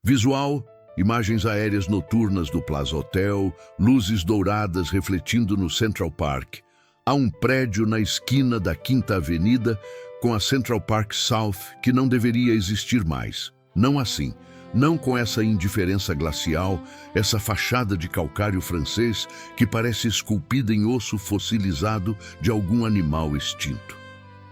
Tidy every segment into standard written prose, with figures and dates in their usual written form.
Visual: imagens aéreas noturnas do Plaza Hotel, luzes douradas refletindo no Central Park. Há um prédio na esquina da Quinta Avenida com a Central Park South que não deveria existir mais. Não assim. Não com essa indiferença glacial, essa fachada de calcário francês que parece esculpida em osso fossilizado de algum animal extinto.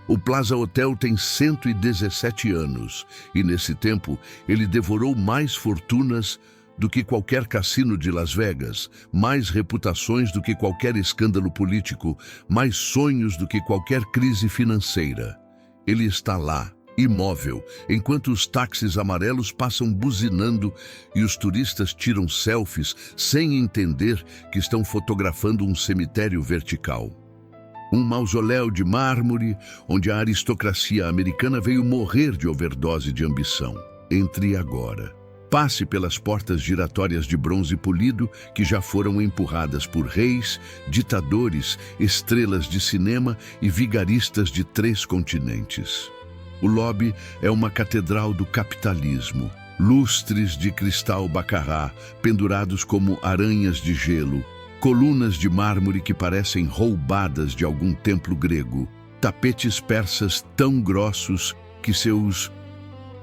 O Plaza Hotel tem 117 anos e, nesse tempo, ele devorou mais fortunas do que qualquer cassino de Las Vegas, mais reputações do que qualquer escândalo político, mais sonhos do que qualquer crise financeira. Ele está lá, imóvel, enquanto os táxis amarelos passam buzinando e os turistas tiram selfies sem entender que estão fotografando um cemitério vertical. Um mausoléu de mármore onde a aristocracia americana veio morrer de overdose de ambição. Entre agora. Passe pelas portas giratórias de bronze polido que já foram empurradas por reis, ditadores, estrelas de cinema e vigaristas de 3 continentes. O lobby é uma catedral do capitalismo. Lustres de cristal baccarat, pendurados como aranhas de gelo. Colunas de mármore que parecem roubadas de algum templo grego. Tapetes persas tão grossos que seus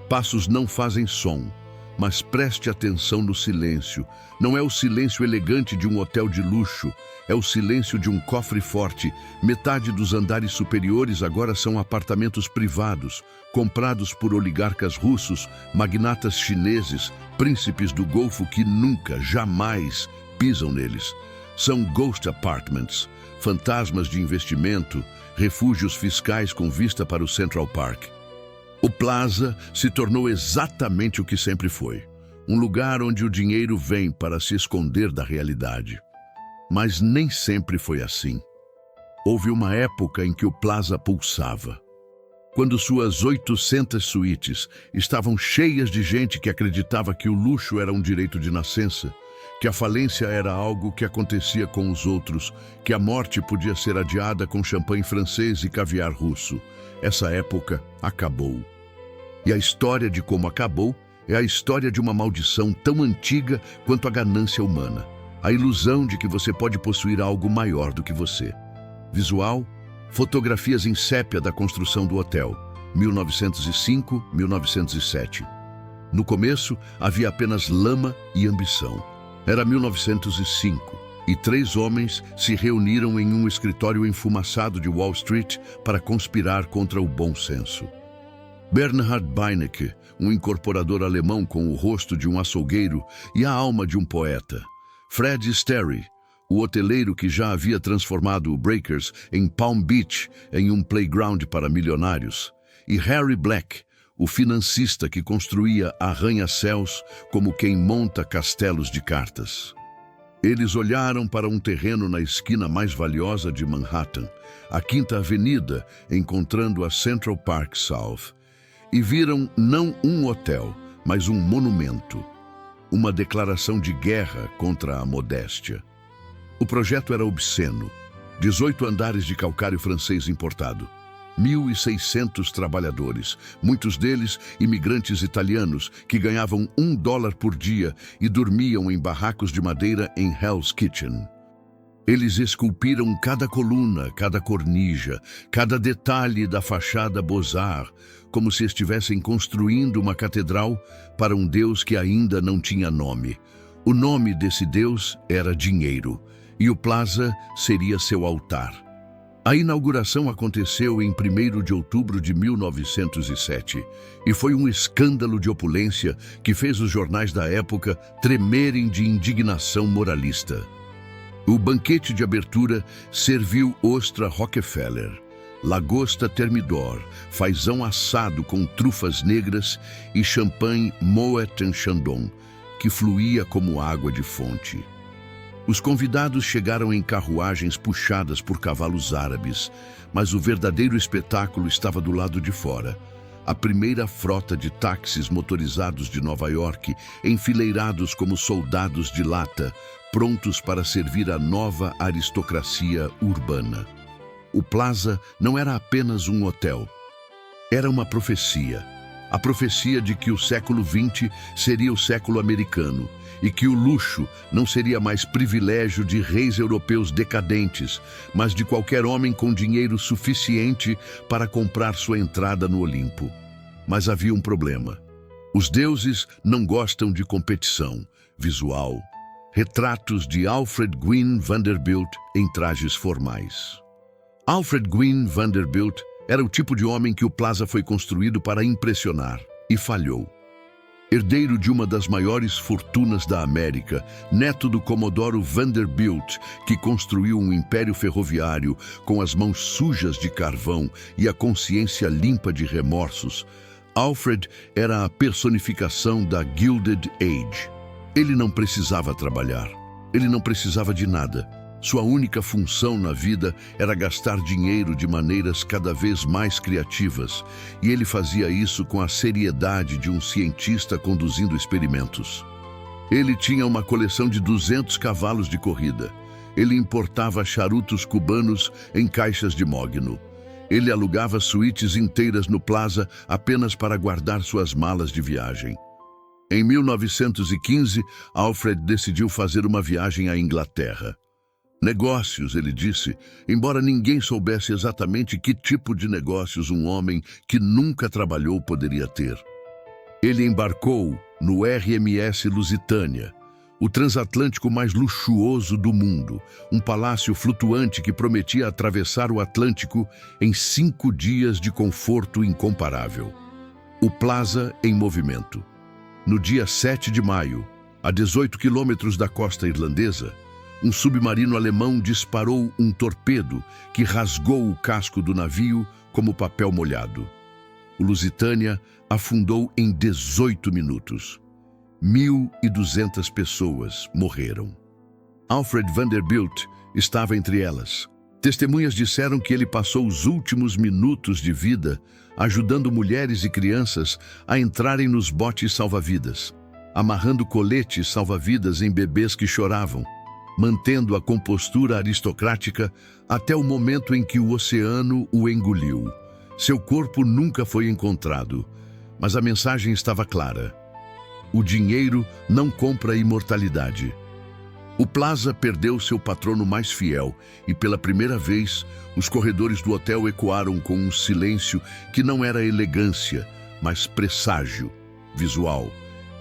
passos não fazem som. Mas preste atenção no silêncio. Não é o silêncio elegante de um hotel de luxo. É o silêncio de um cofre forte. Metade dos andares superiores agora são apartamentos privados, comprados por oligarcas russos, magnatas chineses, príncipes do Golfo que nunca, jamais pisam neles. São ghost apartments, fantasmas de investimento, refúgios fiscais com vista para o Central Park. O Plaza se tornou exatamente o que sempre foi. Um lugar onde o dinheiro vem para se esconder da realidade. Mas nem sempre foi assim. Houve uma época em que o Plaza pulsava. Quando suas 800 suítes estavam cheias de gente que acreditava que o luxo era um direito de nascença, que a falência era algo que acontecia com os outros, que a morte podia ser adiada com champanhe francês e caviar russo. Essa época acabou. E a história de como acabou é a história de uma maldição tão antiga quanto a ganância humana. A ilusão de que você pode possuir algo maior do que você. Visual: fotografias em sépia da construção do hotel, 1905-1907. No começo, havia apenas lama e ambição. Era 1905 e 3 homens se reuniram em um escritório enfumaçado de Wall Street para conspirar contra o bom senso. Bernhard Beinecke, um incorporador alemão com o rosto de um açougueiro e a alma de um poeta. Fred Sterry, o hoteleiro que já havia transformado o Breakers em Palm Beach em um playground para milionários. E Harry Black, o financista que construía arranha-céus como quem monta castelos de cartas. Eles olharam para um terreno na esquina mais valiosa de Manhattan, a Quinta Avenida, encontrando a Central Park South, e viram não um hotel, mas um monumento, uma declaração de guerra contra a modéstia. O projeto era obsceno, 18 andares de calcário francês importado, 1.600 trabalhadores, muitos deles imigrantes italianos que ganhavam $1 por dia e dormiam em barracos de madeira em Hell's Kitchen. Eles esculpiram cada coluna, cada cornija, cada detalhe da fachada Beaux-Arts, como se estivessem construindo uma catedral para um Deus que ainda não tinha nome. O nome desse Deus era dinheiro, e o Plaza seria seu altar. A inauguração aconteceu em 1º de outubro de 1907 e foi um escândalo de opulência que fez os jornais da época tremerem de indignação moralista. O banquete de abertura serviu ostra Rockefeller, lagosta Thermidor, fazão assado com trufas negras e champanhe Moet Chandon, que fluía como água de fonte. Os convidados chegaram em carruagens puxadas por cavalos árabes, mas o verdadeiro espetáculo estava do lado de fora. A primeira frota de táxis motorizados de Nova York, enfileirados como soldados de lata, prontos para servir a nova aristocracia urbana. O Plaza não era apenas um hotel. Era uma profecia. A profecia de que o século XX seria o século americano e que o luxo não seria mais privilégio de reis europeus decadentes, mas de qualquer homem com dinheiro suficiente para comprar sua entrada no Olimpo. Mas havia um problema. Os deuses não gostam de competição visual. Retratos de Alfred Gwynne Vanderbilt em trajes formais. Alfred Gwynne Vanderbilt era o tipo de homem que o Plaza foi construído para impressionar, e falhou. Herdeiro de uma das maiores fortunas da América, neto do Comodoro Vanderbilt, que construiu um império ferroviário com as mãos sujas de carvão e a consciência limpa de remorsos, Alfred era a personificação da Gilded Age. Ele não precisava trabalhar, ele não precisava de nada. Sua única função na vida era gastar dinheiro de maneiras cada vez mais criativas, e ele fazia isso com a seriedade de um cientista conduzindo experimentos. Ele tinha uma coleção de 200 cavalos de corrida. Ele importava charutos cubanos em caixas de mogno. Ele alugava suítes inteiras no Plaza apenas para guardar suas malas de viagem. Em 1915, Alfred decidiu fazer uma viagem à Inglaterra. Negócios, ele disse, embora ninguém soubesse exatamente que tipo de negócios um homem que nunca trabalhou poderia ter. Ele embarcou no RMS Lusitânia, o transatlântico mais luxuoso do mundo, um palácio flutuante que prometia atravessar o Atlântico em 5 dias de conforto incomparável. O Plaza em movimento. No dia 7 de maio, a 18 quilômetros da costa irlandesa, um submarino alemão disparou um torpedo que rasgou o casco do navio como papel molhado. O Lusitânia afundou em 18 minutos. 1.200 pessoas morreram. Alfred Vanderbilt estava entre elas. Testemunhas disseram que ele passou os últimos minutos de vida ajudando mulheres e crianças a entrarem nos botes salva-vidas, amarrando coletes salva-vidas em bebês que choravam, mantendo a compostura aristocrática até o momento em que o oceano o engoliu. Seu corpo nunca foi encontrado, mas a mensagem estava clara. O dinheiro não compra imortalidade. O Plaza perdeu seu patrono mais fiel e, pela primeira vez, os corredores do hotel ecoaram com um silêncio que não era elegância, mas presságio visual.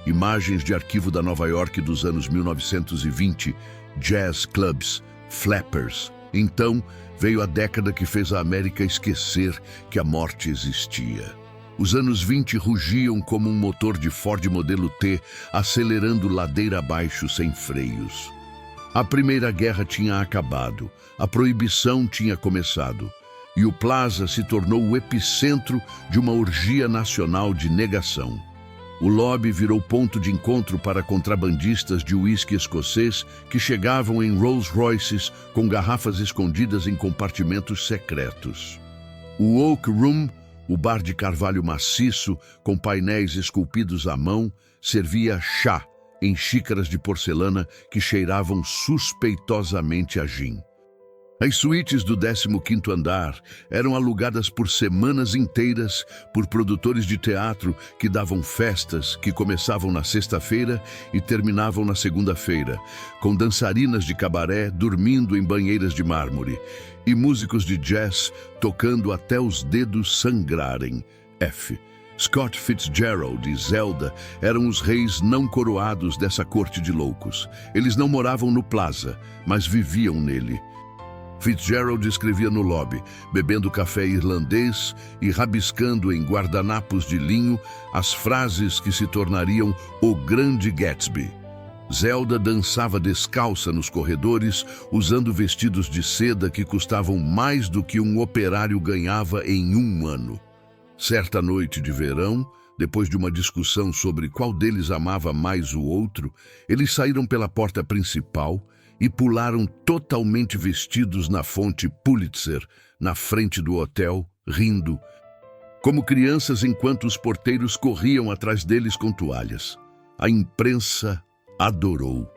Imagens de arquivo da Nova York dos anos 1920, jazz clubs, flappers. Então veio a década que fez a América esquecer que a morte existia. Os anos 20 rugiam como um motor de Ford modelo T, acelerando ladeira abaixo sem freios. A Primeira Guerra tinha acabado, a proibição tinha começado, e o Plaza se tornou o epicentro de uma orgia nacional de negação. O lobby virou ponto de encontro para contrabandistas de uísque escocês que chegavam em Rolls Royces com garrafas escondidas em compartimentos secretos. O Oak Room, o bar de carvalho maciço com painéis esculpidos à mão, servia chá em xícaras de porcelana que cheiravam suspeitosamente a gin. As suítes do 15º andar eram alugadas por semanas inteiras por produtores de teatro que davam festas que começavam na sexta-feira e terminavam na segunda-feira, com dançarinas de cabaré dormindo em banheiras de mármore e músicos de jazz tocando até os dedos sangrarem. Scott Fitzgerald e Zelda eram os reis não coroados dessa corte de loucos. Eles não moravam no Plaza, mas viviam nele. Fitzgerald escrevia no lobby, bebendo café irlandês e rabiscando em guardanapos de linho as frases que se tornariam o Grande Gatsby. Zelda dançava descalça nos corredores, usando vestidos de seda que custavam mais do que um operário ganhava em um ano. Certa noite de verão, depois de uma discussão sobre qual deles amava mais o outro, eles saíram pela porta principal e pularam totalmente vestidos na fonte Pulitzer, na frente do hotel, rindo, como crianças enquanto os porteiros corriam atrás deles com toalhas. A imprensa adorou.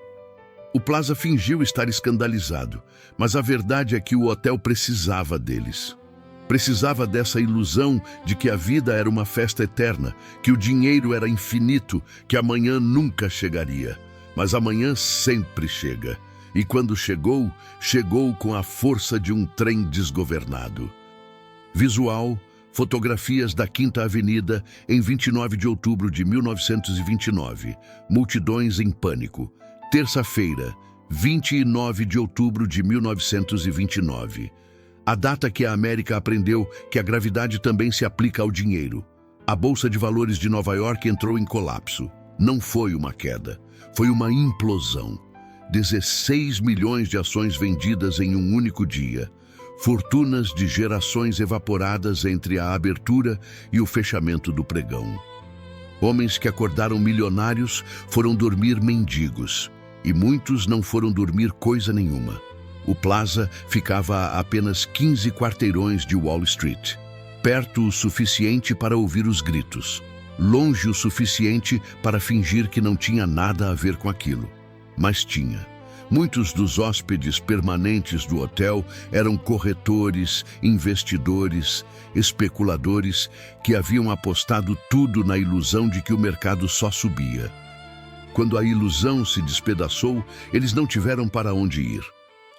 O Plaza fingiu estar escandalizado, mas a verdade é que o hotel precisava deles. Precisava dessa ilusão de que a vida era uma festa eterna, que o dinheiro era infinito, que amanhã nunca chegaria. Mas amanhã sempre chega. E quando chegou, chegou com a força de um trem desgovernado. Visual: fotografias da Quinta Avenida em 29 de outubro de 1929. Multidões em pânico. Terça-feira, 29 de outubro de 1929. A data que a América aprendeu que a gravidade também se aplica ao dinheiro. A Bolsa de Valores de Nova York entrou em colapso. Não foi uma queda, foi uma implosão. 16 milhões de ações vendidas em um único dia. Fortunas de gerações evaporadas entre a abertura e o fechamento do pregão. Homens que acordaram milionários foram dormir mendigos. E muitos não foram dormir coisa nenhuma. O Plaza ficava a apenas 15 quarteirões de Wall Street. Perto o suficiente para ouvir os gritos. Longe o suficiente para fingir que não tinha nada a ver com aquilo. Mas tinha. Muitos dos hóspedes permanentes do hotel eram corretores, investidores, especuladores que haviam apostado tudo na ilusão de que o mercado só subia. Quando a ilusão se despedaçou, eles não tiveram para onde ir.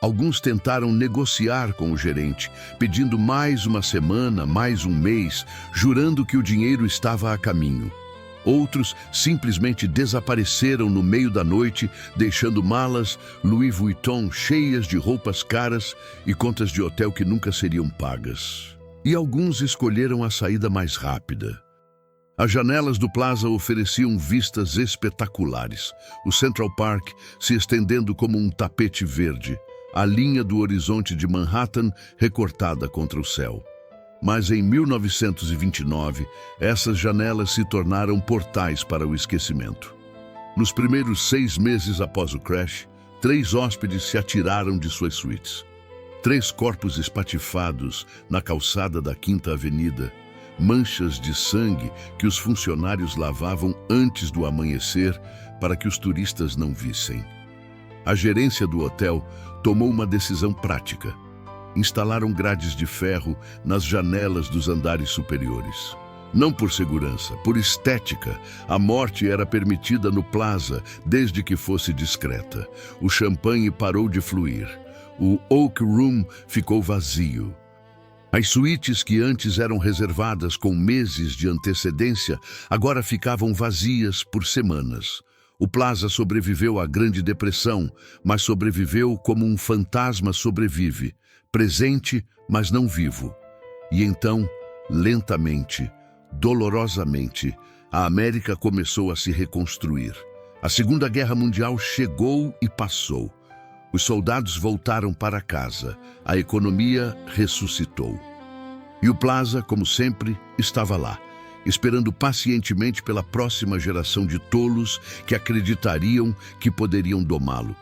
Alguns tentaram negociar com o gerente, pedindo mais uma semana, mais um mês, jurando que o dinheiro estava a caminho. Outros simplesmente desapareceram no meio da noite, deixando malas Louis Vuitton cheias de roupas caras e contas de hotel que nunca seriam pagas. E alguns escolheram a saída mais rápida. As janelas do Plaza ofereciam vistas espetaculares. O Central Park se estendendo como um tapete verde, a linha do horizonte de Manhattan recortada contra o céu. Mas em 1929, essas janelas se tornaram portais para o esquecimento. Nos primeiros 6 meses após o crash, 3 hóspedes se atiraram de suas suítes. 3 corpos espatifados na calçada da Quinta Avenida, manchas de sangue que os funcionários lavavam antes do amanhecer para que os turistas não vissem. A gerência do hotel tomou uma decisão prática. Instalaram grades de ferro nas janelas dos andares superiores. Não por segurança, por estética. A morte era permitida no Plaza desde que fosse discreta. O champanhe parou de fluir. O Oak Room ficou vazio. As suítes que antes eram reservadas com meses de antecedência, agora ficavam vazias por semanas. O Plaza sobreviveu à Grande Depressão, mas sobreviveu como um fantasma sobrevive, presente, mas não vivo. E então, lentamente, dolorosamente, a América começou a se reconstruir. A Segunda Guerra Mundial chegou e passou. Os soldados voltaram para casa, a economia ressuscitou. E o Plaza, como sempre, estava lá, esperando pacientemente pela próxima geração de tolos que acreditariam que poderiam domá-lo.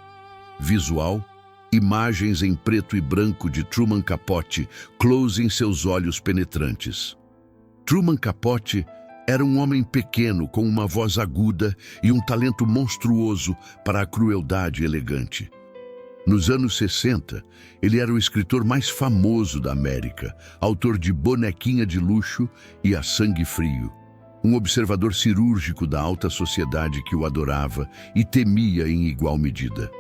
Visual: imagens em preto e branco de Truman Capote, close em seus olhos penetrantes. Truman Capote era um homem pequeno com uma voz aguda e um talento monstruoso para a crueldade elegante. Nos anos 60, ele era o escritor mais famoso da América, autor de Bonequinha de Luxo e A Sangue Frio. Um observador cirúrgico da alta sociedade que o adorava e temia em igual medida.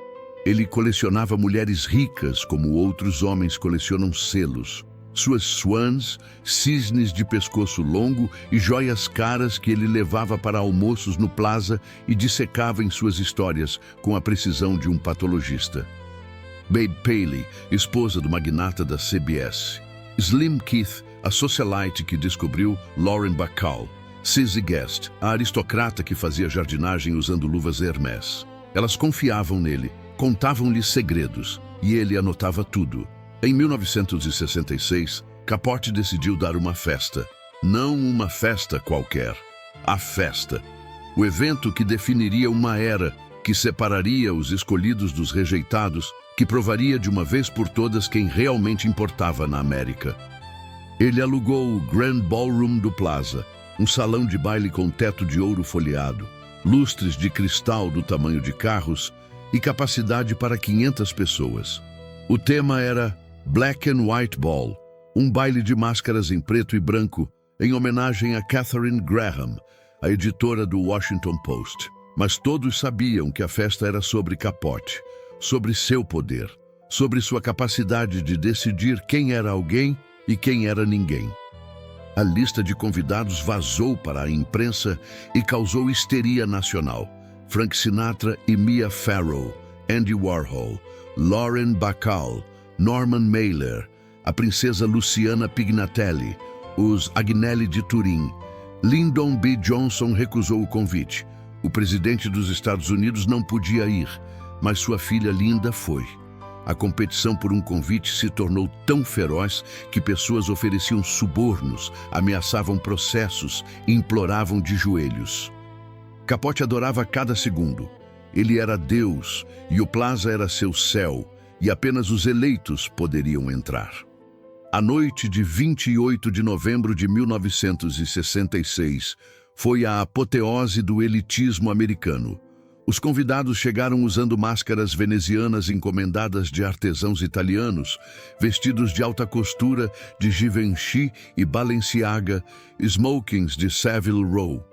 Ele colecionava mulheres ricas como outros homens colecionam selos. Suas swans, cisnes de pescoço longo e joias caras que ele levava para almoços no Plaza e dissecava em suas histórias com a precisão de um patologista. Babe Paley, esposa do magnata da CBS. Slim Keith, a socialite que descobriu Lauren Bacall. Cissy Guest, a aristocrata que fazia jardinagem usando luvas Hermès. Elas confiavam nele, contavam-lhe segredos, e ele anotava tudo. Em 1966, Capote decidiu dar uma festa. Não uma festa qualquer. A festa. O evento que definiria uma era, que separaria os escolhidos dos rejeitados, que provaria de uma vez por todas quem realmente importava na América. Ele alugou o Grand Ballroom do Plaza, um salão de baile com teto de ouro folheado, lustres de cristal do tamanho de carros e capacidade para 500 pessoas. O tema era Black and White Ball, Um baile de máscaras em preto e branco, em homenagem a Katharine Graham, a editora do Washington Post. Mas todos sabiam que a festa era sobre Capote, sobre seu poder, sobre sua capacidade de decidir quem era alguém e quem era ninguém. A lista de convidados vazou para a imprensa e causou histeria nacional. Frank Sinatra e Mia Farrow, Andy Warhol, Lauren Bacall, Norman Mailer, a princesa Luciana Pignatelli, os Agnelli de Turim. Lyndon B. Johnson recusou o convite. O presidente dos Estados Unidos não podia ir, mas sua filha Linda foi. A competição por um convite se tornou tão feroz que pessoas ofereciam subornos, ameaçavam processos e imploravam de joelhos. Capote adorava cada segundo. Ele era Deus e o Plaza era seu céu, e apenas os eleitos poderiam entrar. A noite de 28 de novembro de 1966 foi a apoteose do elitismo americano. Os convidados chegaram usando máscaras venezianas encomendadas de artesãos italianos, vestidos de alta costura de Givenchy e Balenciaga, smokings de Savile Row.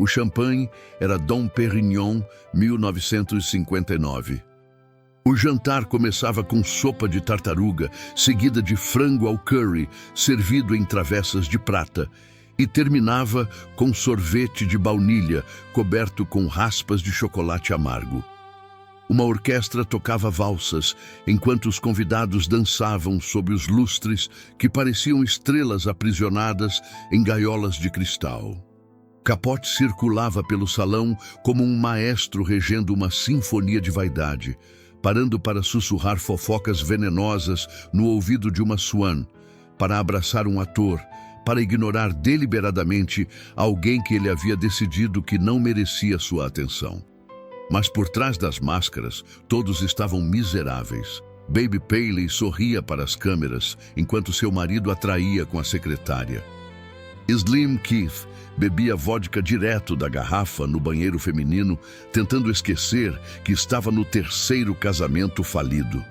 O champanhe era Dom Perignon 1959. O jantar começava com sopa de tartaruga, seguida de frango ao curry, servido em travessas de prata, e terminava com sorvete de baunilha, coberto com raspas de chocolate amargo. Uma orquestra tocava valsas, enquanto os convidados dançavam sob os lustres que pareciam estrelas aprisionadas em gaiolas de cristal. Capote circulava pelo salão como um maestro regendo uma sinfonia de vaidade, parando para sussurrar fofocas venenosas no ouvido de uma swan, para abraçar um ator, para ignorar deliberadamente alguém que ele havia decidido que não merecia sua atenção. Mas por trás das máscaras, todos estavam miseráveis. Baby Paley sorria para as câmeras, enquanto seu marido atraía com a secretária. Slim Keith bebia vodka direto da garrafa no banheiro feminino, tentando esquecer que estava no terceiro casamento falido.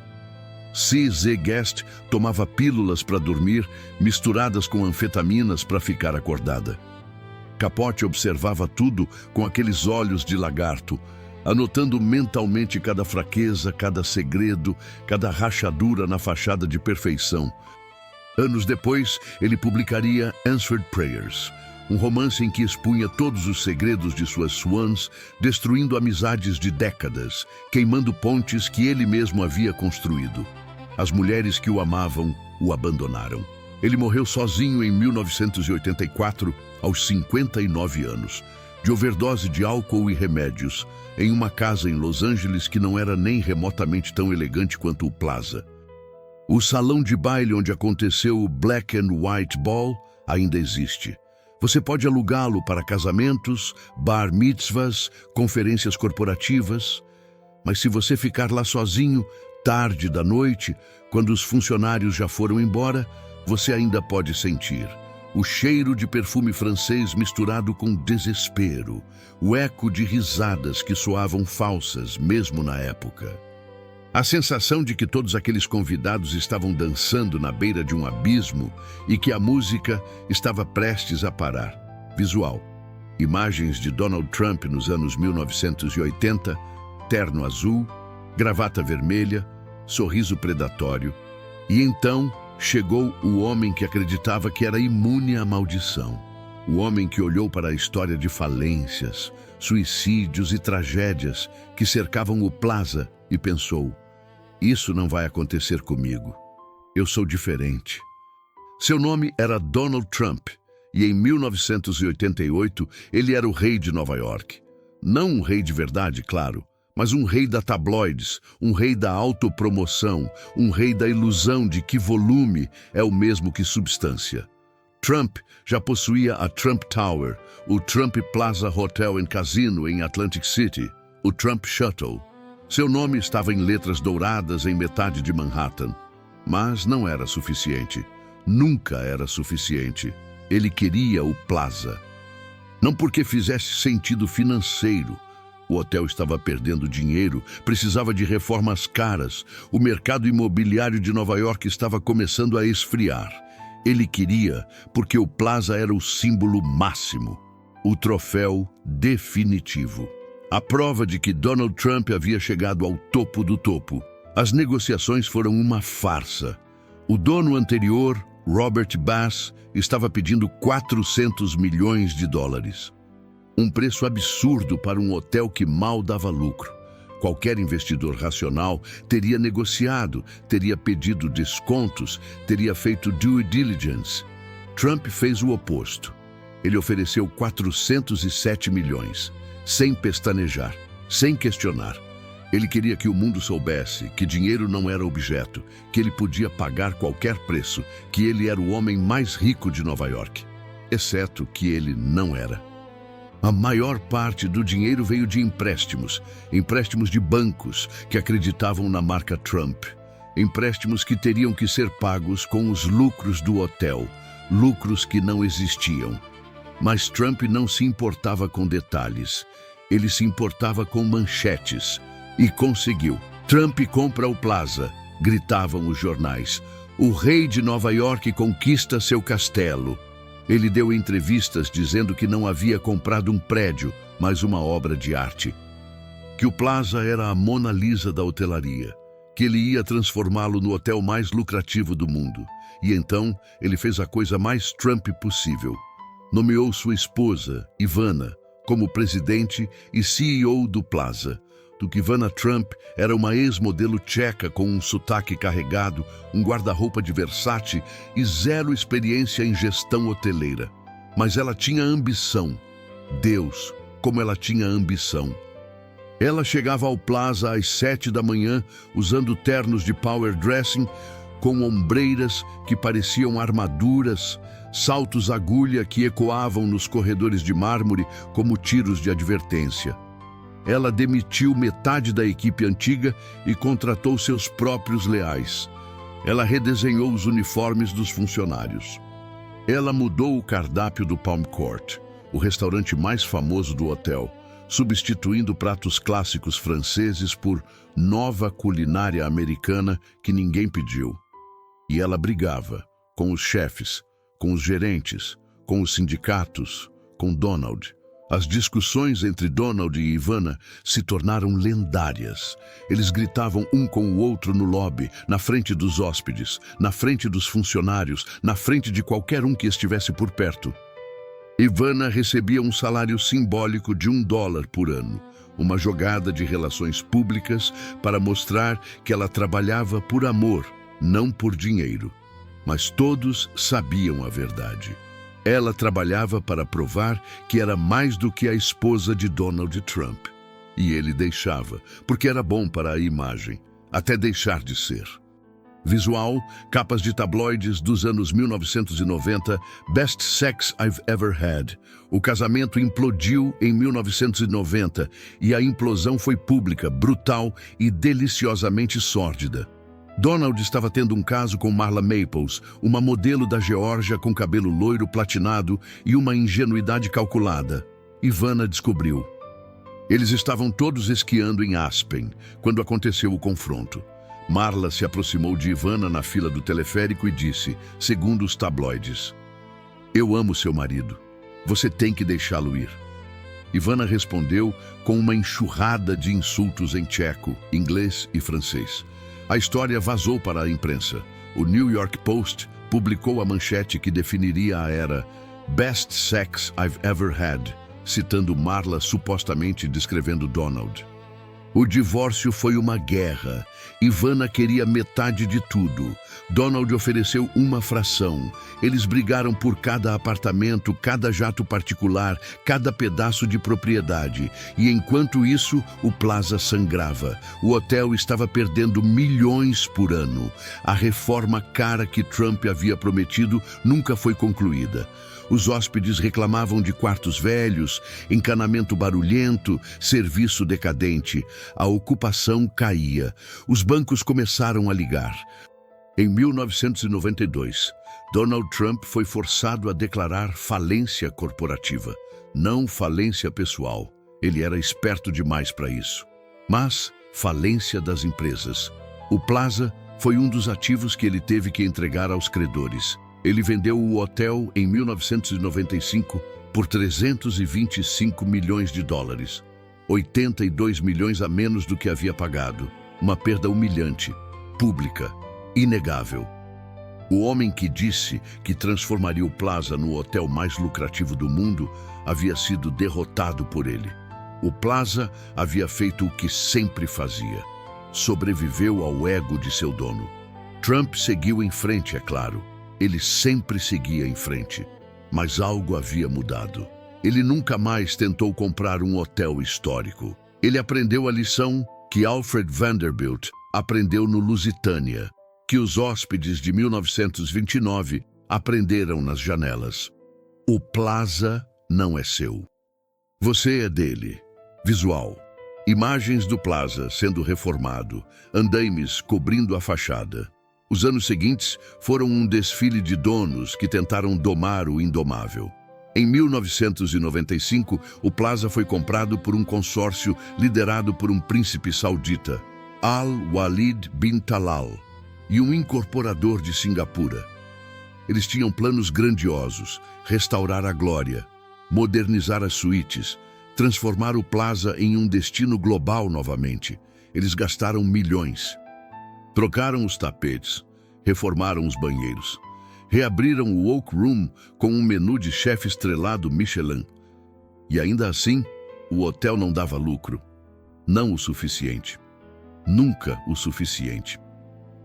C.Z. Guest tomava pílulas para dormir, misturadas com anfetaminas para ficar acordada. Capote observava tudo com aqueles olhos de lagarto, anotando mentalmente cada fraqueza, cada segredo, cada rachadura na fachada de perfeição. Anos depois, ele publicaria Answered Prayers, um romance em que expunha todos os segredos de suas swans, destruindo amizades de décadas, queimando pontes que ele mesmo havia construído. As mulheres que o amavam o abandonaram. Ele morreu sozinho em 1984, aos 59 anos, de overdose de álcool e remédios, em uma casa em Los Angeles que não era nem remotamente tão elegante quanto o Plaza. O salão de baile onde aconteceu o Black and White Ball ainda existe. Você pode alugá-lo para casamentos, bar mitzvahs, conferências corporativas. Mas se você ficar lá sozinho, tarde da noite, quando os funcionários já foram embora, você ainda pode sentir o cheiro de perfume francês misturado com desespero, o eco de risadas que soavam falsas mesmo na época. A sensação de que todos aqueles convidados estavam dançando na beira de um abismo e que a música estava prestes a parar. Visual. Imagens de Donald Trump nos anos 1980, terno azul, gravata vermelha, sorriso predatório. E então chegou o homem que acreditava que era imune à maldição. O homem que olhou para a história de falências, suicídios e tragédias que cercavam o Plaza e pensou: isso não vai acontecer comigo. Eu sou diferente. Seu nome era Donald Trump e em 1988 ele era o rei de Nova York. Não um rei de verdade, claro, mas um rei da tabloides, um rei da autopromoção, um rei da ilusão de que volume é o mesmo que substância. Trump já possuía a Trump Tower, o Trump Plaza Hotel and Casino em Atlantic City, o Trump Shuttle. Seu nome estava em letras douradas em metade de Manhattan. Mas não era suficiente. Nunca era suficiente. Ele queria o Plaza. Não porque fizesse sentido financeiro. O hotel estava perdendo dinheiro, precisava de reformas caras. O mercado imobiliário de Nova York estava começando a esfriar. Ele queria porque o Plaza era o símbolo máximo, o troféu definitivo. A prova de que Donald Trump havia chegado ao topo do topo. As negociações foram uma farsa. O dono anterior, Robert Bass, estava pedindo 400 milhões de dólares. Um preço absurdo para um hotel que mal dava lucro. Qualquer investidor racional teria negociado, teria pedido descontos, teria feito due diligence. Trump fez o oposto. Ele ofereceu 407 milhões, sem pestanejar, sem questionar. Ele queria que o mundo soubesse que dinheiro não era objeto, que ele podia pagar qualquer preço, que ele era o homem mais rico de Nova York. Exceto que ele não era. A maior parte do dinheiro veio de empréstimos de bancos que acreditavam na marca Trump. Empréstimos que teriam que ser pagos com os lucros do hotel, lucros que não existiam. Mas Trump não se importava com detalhes, ele se importava com manchetes. E conseguiu. Trump compra o Plaza, gritavam os jornais. O rei de Nova York conquista seu castelo. Ele deu entrevistas dizendo que não havia comprado um prédio, mas uma obra de arte. Que o Plaza era a Mona Lisa da hotelaria, que ele ia transformá-lo no hotel mais lucrativo do mundo. E então ele fez a coisa mais Trump possível. Nomeou sua esposa, Ivana, como presidente e CEO do Plaza. Ivana Trump era uma ex-modelo tcheca com um sotaque carregado, um guarda-roupa de Versace e zero experiência em gestão hoteleira. Mas ela tinha ambição. Deus, como ela tinha ambição. Ela chegava ao Plaza às 7 da manhã, usando ternos de power dressing, com ombreiras que pareciam armaduras, saltos agulha que ecoavam nos corredores de mármore como tiros de advertência. Ela demitiu metade da equipe antiga e contratou seus próprios leais. Ela redesenhou os uniformes dos funcionários. Ela mudou o cardápio do Palm Court, o restaurante mais famoso do hotel, substituindo pratos clássicos franceses por nova culinária americana que ninguém pediu. E ela brigava com os chefes, com os gerentes, com os sindicatos, com Donald. As discussões entre Donald e Ivana se tornaram lendárias. Eles gritavam um com o outro no lobby, na frente dos hóspedes, na frente dos funcionários, na frente de qualquer um que estivesse por perto. Ivana recebia um salário simbólico de $1 por ano, uma jogada de relações públicas para mostrar que ela trabalhava por amor, não por dinheiro. Mas todos sabiam a verdade. Ela trabalhava para provar que era mais do que a esposa de Donald Trump. E ele deixava, porque era bom para a imagem, até deixar de ser. Visual, capas de tabloides dos anos 1990, Best Sex I've Ever Had. O casamento implodiu em 1990 e a implosão foi pública, brutal e deliciosamente sórdida. Donald estava tendo um caso com Marla Maples, uma modelo da Geórgia com cabelo loiro platinado e uma ingenuidade calculada. Ivana descobriu. Eles estavam todos esquiando em Aspen, quando aconteceu o confronto. Marla se aproximou de Ivana na fila do teleférico e disse, segundo os tabloides, "Eu amo seu marido. Você tem que deixá-lo ir." Ivana respondeu com uma enxurrada de insultos em tcheco, inglês e francês. A história vazou para a imprensa. O New York Post publicou a manchete que definiria a era Best Sex I've Ever Had, citando Marla supostamente descrevendo Donald. O divórcio foi uma guerra. Ivana queria metade de tudo. Donald ofereceu uma fração. Eles brigaram por cada apartamento, cada jato particular, cada pedaço de propriedade. E enquanto isso, o Plaza sangrava. O hotel estava perdendo milhões por ano. A reforma cara que Trump havia prometido nunca foi concluída. Os hóspedes reclamavam de quartos velhos, encanamento barulhento, serviço decadente. A ocupação caía. Os bancos começaram a ligar. Em 1992, Donald Trump foi forçado a declarar falência corporativa, não falência pessoal. Ele era esperto demais para isso. Mas falência das empresas. O Plaza foi um dos ativos que ele teve que entregar aos credores. Ele vendeu o hotel em 1995 por 325 milhões de dólares, 82 milhões a menos do que havia pagado. Uma perda humilhante, pública, inegável. O homem que disse que transformaria o Plaza no hotel mais lucrativo do mundo havia sido derrotado por ele. O Plaza havia feito o que sempre fazia. Sobreviveu ao ego de seu dono. Trump seguiu em frente, é claro. Ele sempre seguia em frente. Mas algo havia mudado. Ele nunca mais tentou comprar um hotel histórico. Ele aprendeu a lição que Alfred Vanderbilt aprendeu no Lusitânia, que os hóspedes de 1929 aprenderam nas janelas. O Plaza não é seu. Você é dele. Visual. Imagens do Plaza sendo reformado, andaimes cobrindo a fachada. Os anos seguintes foram um desfile de donos que tentaram domar o indomável. Em 1995, o Plaza foi comprado por um consórcio liderado por um príncipe saudita, Al-Walid bin Talal, e um incorporador de Singapura. Eles tinham planos grandiosos: restaurar a glória, modernizar as suítes, transformar o Plaza em um destino global novamente. Eles gastaram milhões. Trocaram os tapetes, reformaram os banheiros, reabriram o Oak Room com um menu de chefe estrelado Michelin. E ainda assim, o hotel não dava lucro. Não o suficiente. Nunca o suficiente.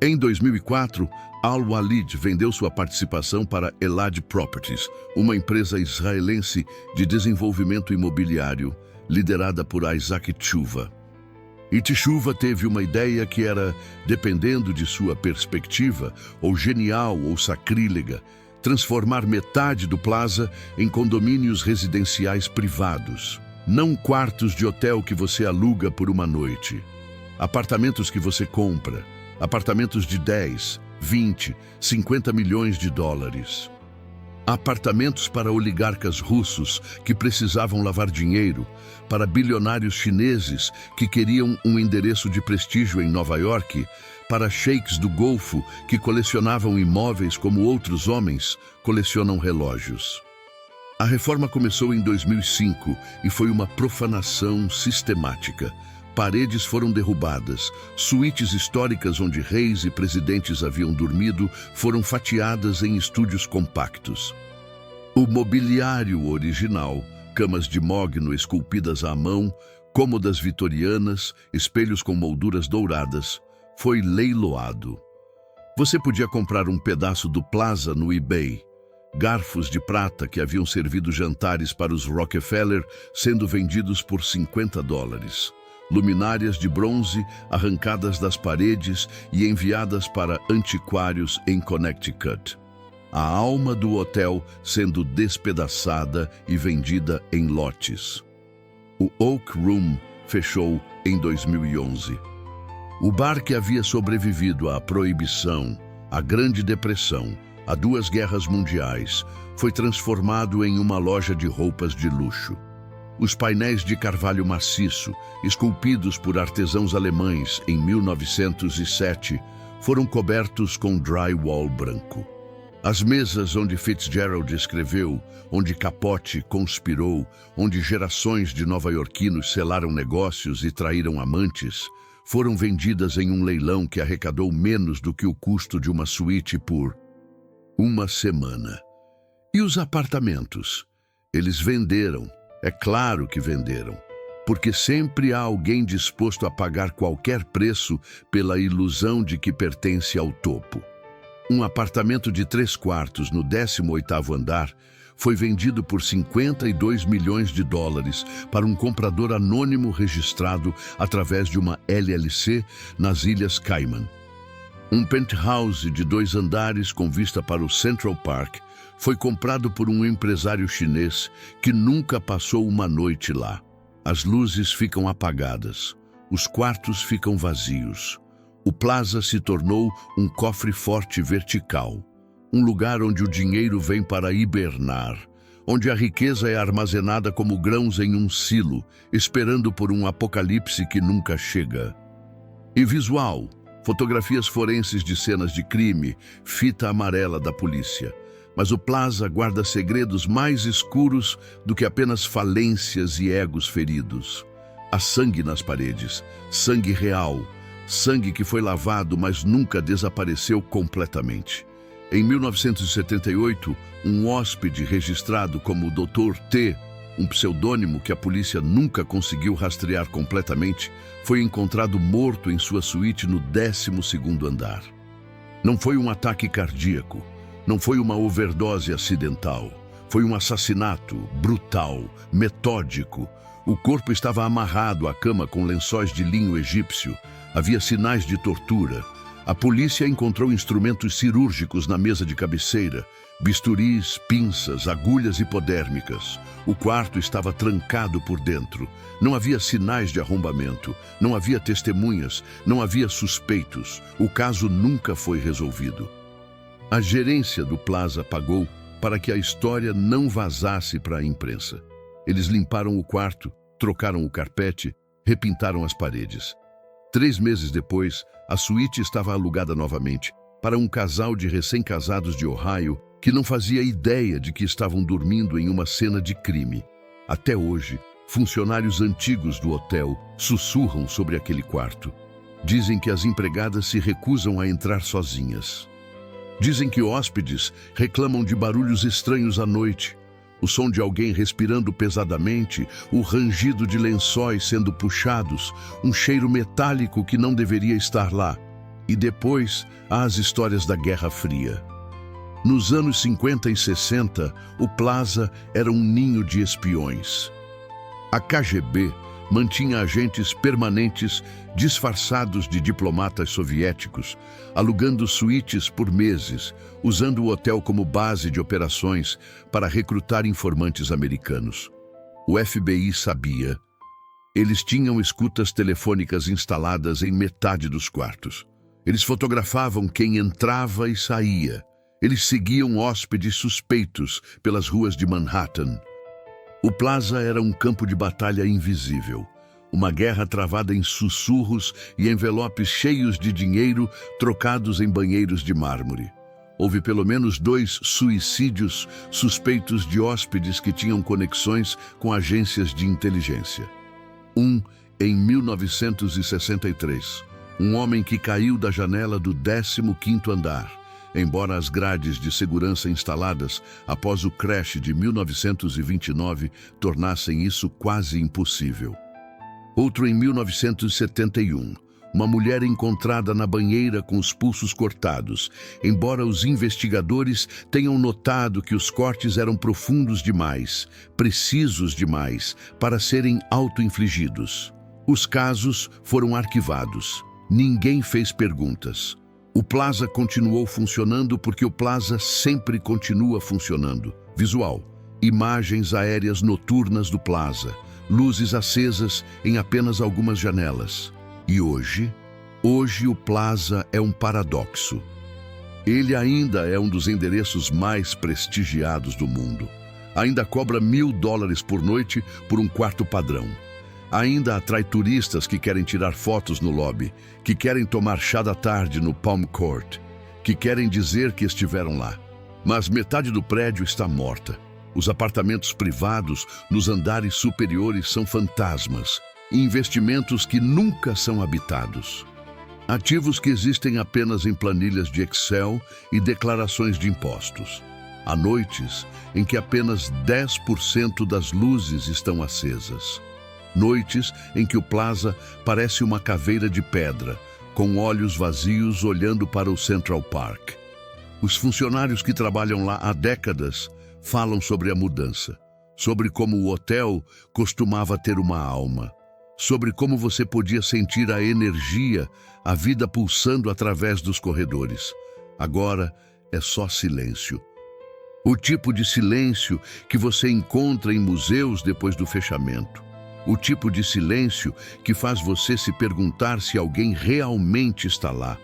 Em 2004, Al-Walid vendeu sua participação para Elad Properties, uma empresa israelense de desenvolvimento imobiliário, liderada por Isaac Teshuvah. E Teshuvah teve uma ideia que era, dependendo de sua perspectiva, ou genial ou sacrílega, transformar metade do Plaza em condomínios residenciais privados. Não quartos de hotel que você aluga por uma noite. Apartamentos que você compra. Apartamentos de 10, 20, 50 milhões de dólares. Apartamentos para oligarcas russos que precisavam lavar dinheiro, para bilionários chineses que queriam um endereço de prestígio em Nova York, para sheiks do Golfo que colecionavam imóveis como outros homens colecionam relógios. A reforma começou em 2005 e foi uma profanação sistemática. Paredes foram derrubadas, suítes históricas onde reis e presidentes haviam dormido foram fatiadas em estúdios compactos. O mobiliário original, camas de mogno esculpidas à mão, cômodas vitorianas, espelhos com molduras douradas, foi leiloado. Você podia comprar um pedaço do Plaza no eBay. Garfos de prata que haviam servido jantares para os Rockefeller sendo vendidos por $50. Luminárias de bronze arrancadas das paredes e enviadas para antiquários em Connecticut. A alma do hotel sendo despedaçada e vendida em lotes. O Oak Room fechou em 2011. O bar que havia sobrevivido à proibição, à Grande Depressão, a 2 guerras mundiais, foi transformado em uma loja de roupas de luxo. Os painéis de carvalho maciço, esculpidos por artesãos alemães em 1907, foram cobertos com drywall branco. As mesas onde Fitzgerald escreveu, onde Capote conspirou, onde gerações de nova-iorquinos selaram negócios e traíram amantes, foram vendidas em um leilão que arrecadou menos do que o custo de uma suíte por uma semana. E os apartamentos? Eles venderam. É claro que venderam, porque sempre há alguém disposto a pagar qualquer preço pela ilusão de que pertence ao topo. Um apartamento de 3 quartos no 18º andar foi vendido por $52 milhões para um comprador anônimo registrado através de uma LLC nas Ilhas Cayman. Um penthouse de 2 andares com vista para o Central Park foi comprado por um empresário chinês que nunca passou uma noite lá. As luzes ficam apagadas, os quartos ficam vazios. O Plaza se tornou um cofre-forte vertical, um lugar onde o dinheiro vem para hibernar, onde a riqueza é armazenada como grãos em um silo, esperando por um apocalipse que nunca chega. E visual, fotografias forenses de cenas de crime, fita amarela da polícia. Mas o Plaza guarda segredos mais escuros do que apenas falências e egos feridos. Há sangue nas paredes, sangue real, sangue que foi lavado, mas nunca desapareceu completamente. Em 1978, um hóspede registrado como Dr. T, um pseudônimo que a polícia nunca conseguiu rastrear completamente, foi encontrado morto em sua suíte no 12º andar. Não foi um ataque cardíaco, não foi uma overdose acidental, foi um assassinato brutal, metódico. O corpo estava amarrado à cama com lençóis de linho egípcio, havia sinais de tortura. A polícia encontrou instrumentos cirúrgicos na mesa de cabeceira, bisturis, pinças, agulhas hipodérmicas. O quarto estava trancado por dentro. Não havia sinais de arrombamento, não havia testemunhas, não havia suspeitos. O caso nunca foi resolvido. A gerência do Plaza pagou para que a história não vazasse para a imprensa. Eles limparam o quarto, trocaram o carpete, repintaram as paredes. 3 meses depois, a suíte estava alugada novamente para um casal de recém-casados de Ohio que não fazia ideia de que estavam dormindo em uma cena de crime. Até hoje, funcionários antigos do hotel sussurram sobre aquele quarto. Dizem que as empregadas se recusam a entrar sozinhas. Dizem que hóspedes reclamam de barulhos estranhos à noite. O som de alguém respirando pesadamente, o rangido de lençóis sendo puxados, um cheiro metálico que não deveria estar lá. E depois, há as histórias da Guerra Fria. Nos anos 50 e 60, o Plaza era um ninho de espiões. A KGB mantinha agentes permanentes disfarçados de diplomatas soviéticos, alugando suítes por meses, usando o hotel como base de operações para recrutar informantes americanos. O FBI sabia. Eles tinham escutas telefônicas instaladas em metade dos quartos. Eles fotografavam quem entrava e saía. Eles seguiam hóspedes suspeitos pelas ruas de Manhattan. O Plaza era um campo de batalha invisível. Uma guerra travada em sussurros e envelopes cheios de dinheiro trocados em banheiros de mármore. Houve pelo menos 2 suicídios suspeitos de hóspedes que tinham conexões com agências de inteligência. Um em 1963. Um homem que caiu da janela do 15º andar, embora as grades de segurança instaladas após o crash de 1929 tornassem isso quase impossível. Outro em 1971, uma mulher encontrada na banheira com os pulsos cortados, embora os investigadores tenham notado que os cortes eram profundos demais, precisos demais, para serem auto-infligidos. Os casos foram arquivados. Ninguém fez perguntas. O Plaza continuou funcionando porque o Plaza sempre continua funcionando. Visual: imagens aéreas noturnas do Plaza, luzes acesas em apenas algumas janelas. E hoje o Plaza é um paradoxo. Ele ainda é um dos endereços mais prestigiados do mundo. Ainda cobra $1.000 por noite por um quarto padrão. Ainda atrai turistas que querem tirar fotos no lobby, que querem tomar chá da tarde no Palm Court, que querem dizer que estiveram lá. Mas metade do prédio está morta. Os apartamentos privados nos andares superiores são fantasmas, investimentos que nunca são habitados. Ativos que existem apenas em planilhas de Excel e declarações de impostos. Há noites em que apenas 10% das luzes estão acesas. Noites em que o Plaza parece uma caveira de pedra, com olhos vazios olhando para o Central Park. Os funcionários que trabalham lá há décadas falam sobre a mudança, sobre como o hotel costumava ter uma alma, sobre como você podia sentir a energia, a vida pulsando através dos corredores. Agora é só silêncio. O tipo de silêncio que você encontra em museus depois do fechamento. O tipo de silêncio que faz você se perguntar se alguém realmente está lá,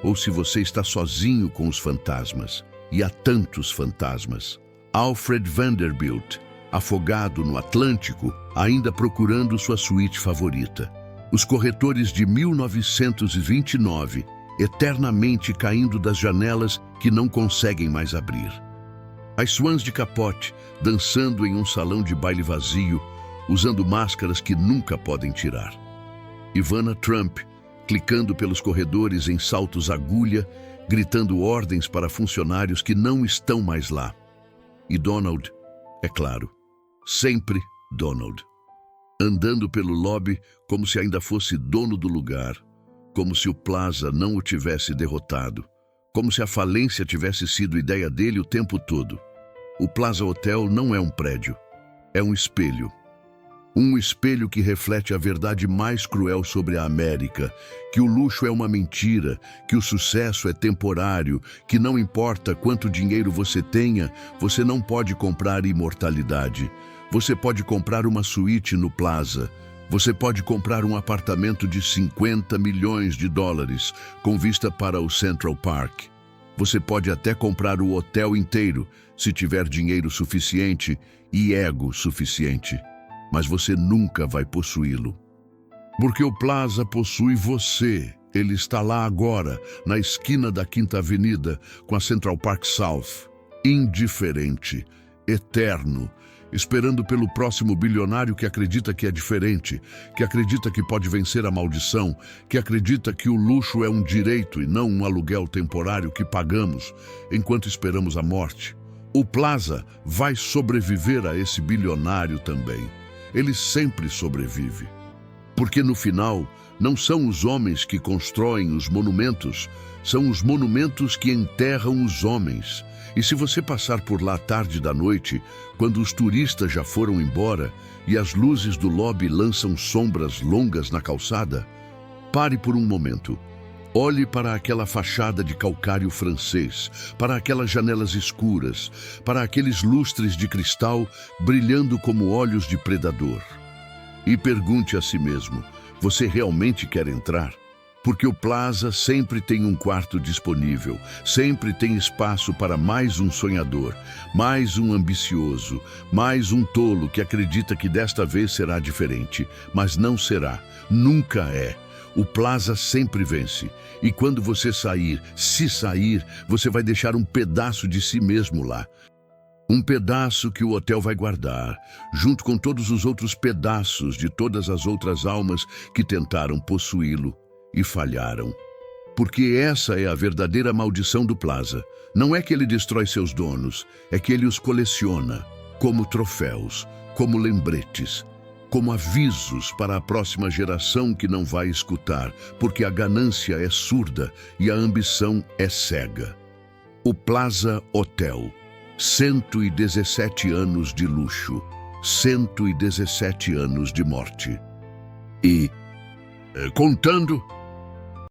ou se você está sozinho com os fantasmas. E há tantos fantasmas. Alfred Vanderbilt, afogado no Atlântico, ainda procurando sua suíte favorita. Os corretores de 1929, eternamente caindo das janelas que não conseguem mais abrir. As swans de capote, dançando em um salão de baile vazio, usando máscaras que nunca podem tirar. Ivana Trump, clicando pelos corredores em saltos agulha, gritando ordens para funcionários que não estão mais lá. E Donald, é claro, sempre Donald. Andando pelo lobby como se ainda fosse dono do lugar, como se o Plaza não o tivesse derrotado, como se a falência tivesse sido ideia dele o tempo todo. O Plaza Hotel não é um prédio, é um espelho. Um espelho que reflete a verdade mais cruel sobre a América, que o luxo é uma mentira, que o sucesso é temporário, que não importa quanto dinheiro você tenha, você não pode comprar imortalidade. Você pode comprar uma suíte no Plaza. Você pode comprar um apartamento de 50 milhões de dólares com vista para o Central Park. Você pode até comprar o hotel inteiro, se tiver dinheiro suficiente e ego suficiente. Mas você nunca vai possuí-lo. Porque o Plaza possui você. Ele está lá agora, na esquina da Quinta Avenida, com a Central Park South. Indiferente, eterno, esperando pelo próximo bilionário que acredita que é diferente, que acredita que pode vencer a maldição, que acredita que o luxo é um direito e não um aluguel temporário que pagamos enquanto esperamos a morte. O Plaza vai sobreviver a esse bilionário também. Ele sempre sobrevive. Porque no final, não são os homens que constroem os monumentos, são os monumentos que enterram os homens. E se você passar por lá tarde da noite, quando os turistas já foram embora e as luzes do lobby lançam sombras longas na calçada, pare por um momento. Olhe para aquela fachada de calcário francês, para aquelas janelas escuras, para aqueles lustres de cristal brilhando como olhos de predador. E pergunte a si mesmo, você realmente quer entrar? Porque o Plaza sempre tem um quarto disponível, sempre tem espaço para mais um sonhador, mais um ambicioso, mais um tolo que acredita que desta vez será diferente, mas não será, nunca é. O Plaza sempre vence. E quando você sair, se sair, você vai deixar um pedaço de si mesmo lá. Um pedaço que o hotel vai guardar, junto com todos os outros pedaços de todas as outras almas que tentaram possuí-lo e falharam. Porque essa é a verdadeira maldição do Plaza. Não é que ele destrói seus donos, é que ele os coleciona, como troféus, como lembretes, como avisos para a próxima geração que não vai escutar, porque a ganância é surda e a ambição é cega. O Plaza Hotel, 117 anos de luxo, 117 anos de morte. E, contando,